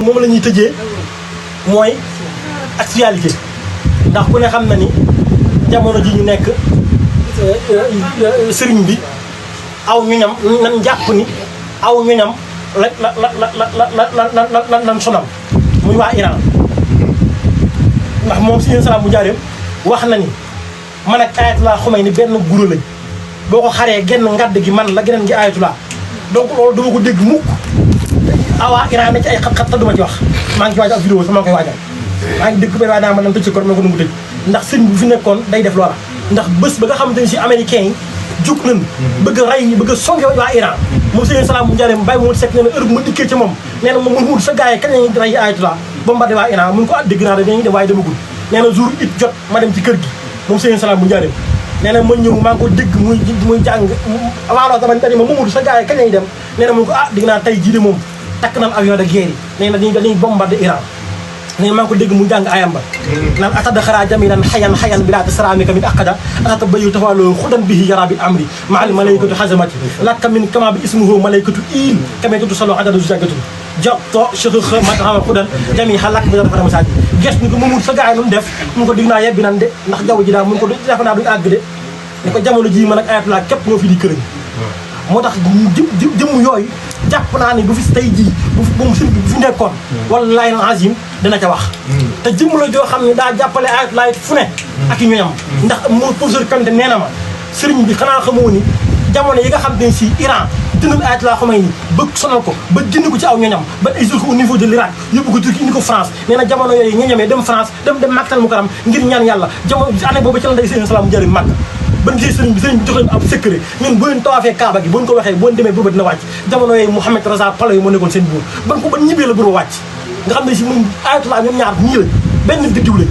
moom la ñuy tëjee mooy actualité ndax ku ne xam na ni jamono ji ñu nekk sëriñ bi aw ñoñam nan jàpp ni aw ñoñam lan sonal muy waa Iran ndax moom si yéen salaam bu jaareem wax na ni man ak Ayatollah Khomeini benn guro lañ boo ko xaree genn ngadd gi man la geneen gi Ayatollah donc loolu duma ko dégg mukk awaa Iran ne ci ay xat-xat te duma ci wax maa ngi ci waaj ak vidéo sama koy waajal maa ngi dégg benn waay daa ma nan tëj ci ko ma ko nu mu tëj ndax sëñ bu fi nekkoon day def loola ndax bés ba nga xamante ni si américains yi jug nañ bëgg a rey bëgg a songe waa Iran moom sëñ salaam bu njaareem bàyyi mu sekk nee na heure bu ma dikkee ca moom nee na moom mun wut sa gars yi kañ lañuy rey Ayatollah bombardé waa Iran mun ko dégg naa dañuy dem waaye demagul nee na jour it jot ma dem ci kër gi moom sëñ salaam bu njaareem nee na ma ñëw maa ngi ko dégg muy jàng avant loolu tamit dañu ma Mamadou sa gars yi kañ lañuy dem nee na mun ko dégg naa tey jii de moom takk naan avion de guerre yi nee na dañuy bombardé Iran nee na maa ngi ko dégg mu jàng ayam ba naan atada xaraa jamilan xayan bi laata saramika min aqada atata bayu tafalo xudan bihi yara bi amri maal malaykatu xasamati lakka min kama bi ismuhu malaykatu il kamekatu salo adada jagatu jotto cheikh matama xudan jami xalak bi dafa ramasaji ges ni ko Mamadou sa gars yi nu def mun ko dig naa yebbi nan de ndax jaww ji daal mun ko defe naa duñ àgg de ni ko jamono ji man ak Ayatollah képp ñoo fi di kërëñ moo tax jëmm yooyu jàpp naa ni bu fi tey jii bu fi nekkoon wallaahi azim dina ca wax te jëmm la joo xam ne daa jàppale Ayatollah fu ne ak i ñoñam ndax moo professeur Kanté nee na ma sëriñ bi xanaa xamoo ni jamono yi nga xam ne si Iran dënal Ayatollah Khomeini ba sonal ko ba génn ko ci aw ñoñam ba ay jour au niveau de l'Irak yóbbu ko Turquie indi ko France nee na jamono yooyu ñoñamee dem France dem Makkatal Mukarram ngir ñaan yàlla jamono année boobu ci la ndey seen salaam mu jëriñ Makka ban gisee sëriñ bi jox leen ab secret ñun bu leen tawaafee Kaaba gi bu ñu ko waxee boo demee booba dina wàcc jamono yooyu Mohamed Reza Pahlavi moo nekkoon seen buur ban ñibbee la buur wàcc nga xam ne si moom Ayatollah ñoom ñaar ñii la benn biddiw la